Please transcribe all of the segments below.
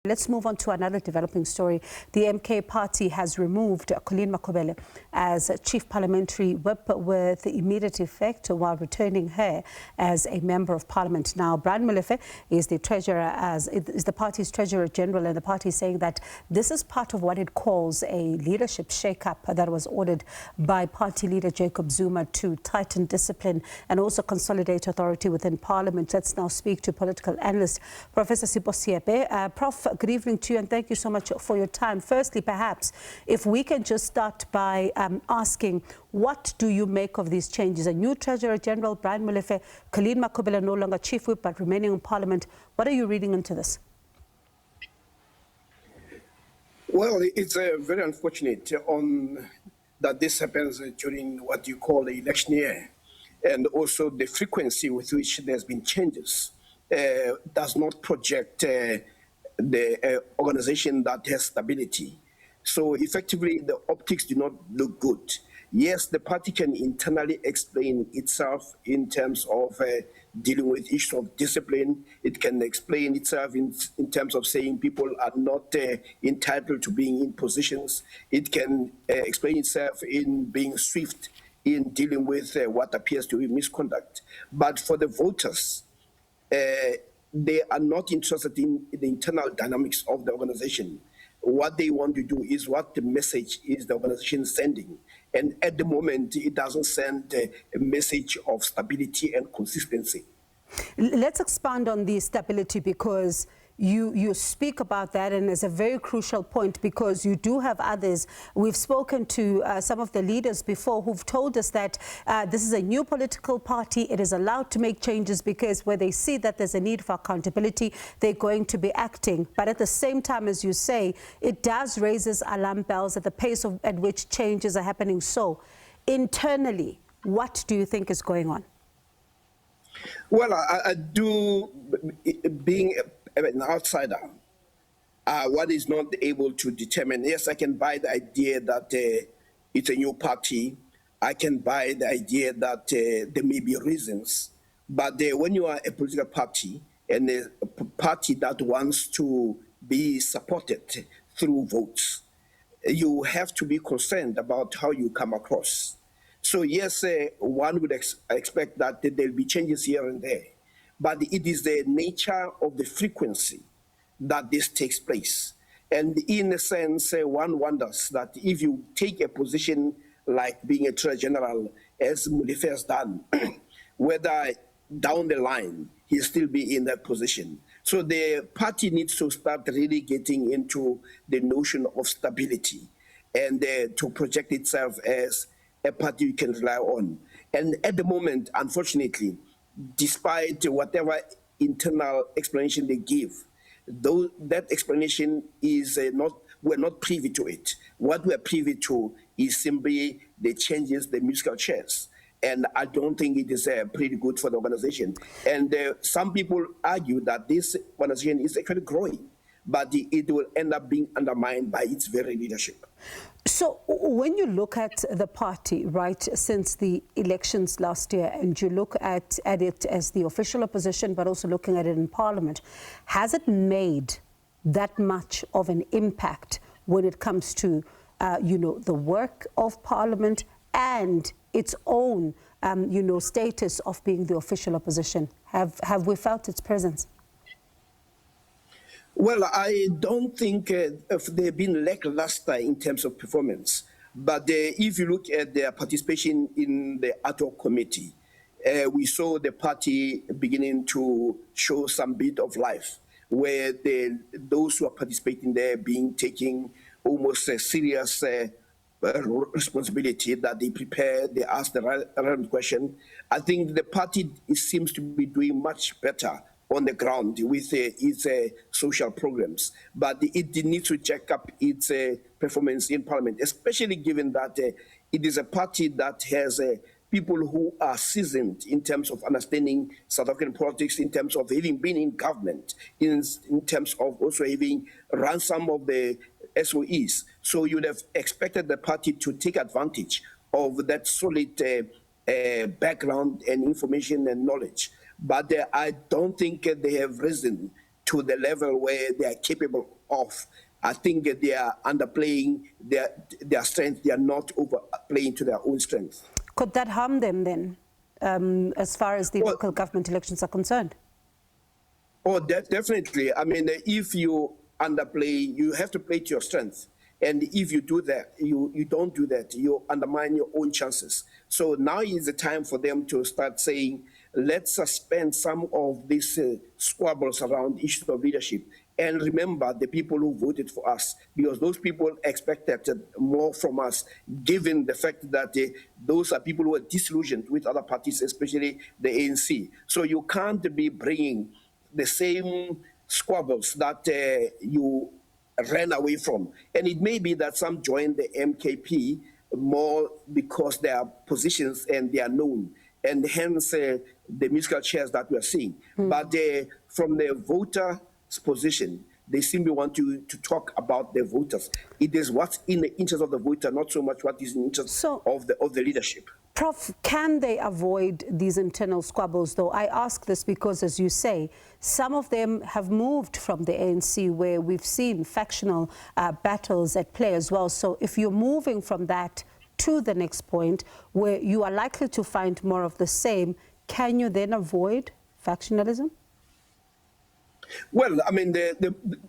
Let's move on to another developing story. The MK party has removed Colleen Makhubele as Chief Parliamentary Whip with immediate effect while returning her as a Member of Parliament. Now, Brian Molefe is the party's Treasurer General, and the party is saying that this is part of what it calls a leadership shake-up that was ordered by party leader Jacob Zuma to tighten discipline and also consolidate authority within Parliament. Let's now speak to political analyst Professor Sipho Seepe. Prof, good evening to you, and thank you so much for your time. Firstly, perhaps, if we can just start by asking, what do you make of these changes? A new Treasurer General, Brian Molefe, Colleen Makhubele no longer Chief Whip but remaining in Parliament. What are you reading into this? Well, it's very unfortunate that this happens during what you call the election year, and also the frequency with which there's been changes does not project the organization that has stability. So effectively, the optics do not look good. Yes, the party can internally explain itself in terms of dealing with issues of discipline. It can explain itself in terms of saying people are not entitled to being in positions. It can explain itself in being swift in dealing with what appears to be misconduct. But for the voters, they are not interested in the internal dynamics of the organization. What they want to do is what the message is the organization sending. And at the moment, it doesn't send a message of stability and consistency. Let's expand on the stability, because you speak about that, and it's a very crucial point, because you do have others. We've spoken to some of the leaders before who've told us that this is a new political party. It is allowed to make changes because where they see that there's a need for accountability, they're going to be acting. But at the same time, as you say, it does raises alarm bells at the pace at which changes are happening. So internally, what do you think is going on? Well, I do, being an outsider, one is not able to determine. Yes, I can buy the idea that it's a new party. I can buy the idea that there may be reasons. But when you are a political party and a party that wants to be supported through votes, you have to be concerned about how you come across. So yes, one would expect that there will be changes here and there. But it is the nature of the frequency that this takes place. And in a sense, one wonders that if you take a position like being a Treasurer General, as Molefe has done, whether down the line he'll still be in that position. So the party needs to start really getting into the notion of stability and to project itself as a party you can rely on. And at the moment, unfortunately, despite whatever internal explanation they give, though that explanation is we're not privy to it. What we're privy to is simply the changes, the musical chairs. And I don't think it is pretty good for the organization. And some people argue that this organization is actually growing, but it will end up being undermined by its very leadership. So when you look at the party, right, since the elections last year, and you look at it as the official opposition, but also looking at it in Parliament, has it made that much of an impact when it comes to, the work of Parliament and its own, status of being the official opposition? Have we felt its presence? Well, I don't think they've been lackluster in terms of performance. But if you look at their participation in the ad hoc committee, we saw the party beginning to show some bit of life, where those who are participating there taking almost a serious responsibility, that they prepare, they ask the relevant question. I think the party seems to be doing much better on the ground with its social programs, but it needs to check up its performance in Parliament, especially given that it is a party that has people who are seasoned in terms of understanding South African politics, in terms of having been in government, in terms of also having run some of the SOEs. So you'd have expected the party to take advantage of that solid background and information and knowledge. But I don't think they have risen to the level where they are capable of. I think they are underplaying their strength. They are not overplaying to their own strength. Could that harm them then, as far as the local government elections are concerned? Oh, definitely. I mean, if you underplay, you have to play to your strength. And if you do that, you don't do that, you undermine your own chances. So now is the time for them to start saying, let's suspend some of these squabbles around issues of leadership. And remember the people who voted for us, because those people expected more from us, given the fact that those are people who are disillusioned with other parties, especially the ANC. So you can't be bringing the same squabbles that you ran away from. And it may be that some join the MKP more because they are positions and they are known, and hence the musical chairs that we are seeing. But from the voter's position, they simply want to talk about the voters. It is what's in the interest of the voter, not so much what is in the interest of the leadership. Prof, can they avoid these internal squabbles, though? I ask this because, as you say, some of them have moved from the ANC, where we've seen factional battles at play as well. So if you're moving from that to the next point, where you are likely to find more of the same, can you then avoid factionalism? Well, I mean,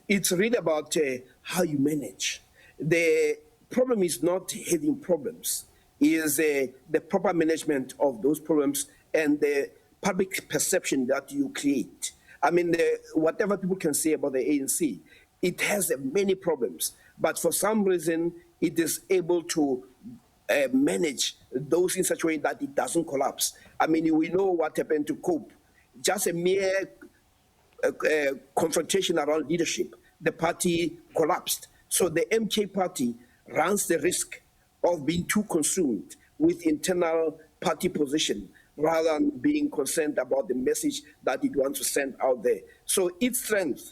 it's really about how you manage. The problem is not having problems. Is the proper management of those problems and the public perception that you create. I mean, whatever people can say about the ANC, it has many problems, but for some reason, it is able to manage those in such a way that it doesn't collapse. I mean, we know what happened to COPE, just a mere confrontation around leadership. The party collapsed. So the MK party runs the risk of being too consumed with internal party position rather than being concerned about the message that it wants to send out there. So its strength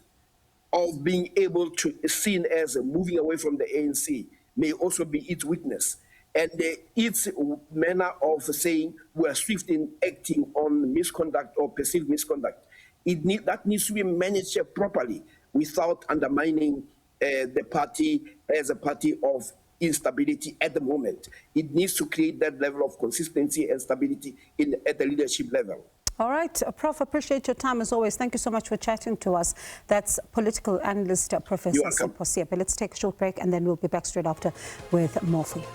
of being able to be seen as moving away from the ANC may also be its weakness. And its manner of saying we are swift in acting on misconduct or perceived misconduct, that needs to be managed properly without undermining the party as a party of instability at the moment. It needs to create that level of consistency and stability at the leadership level. All right, Prof, appreciate your time as always. Thank you so much for chatting to us. That's political analyst Professor Sipho Seepe. Let's take a short break and then we'll be back straight after with more for you.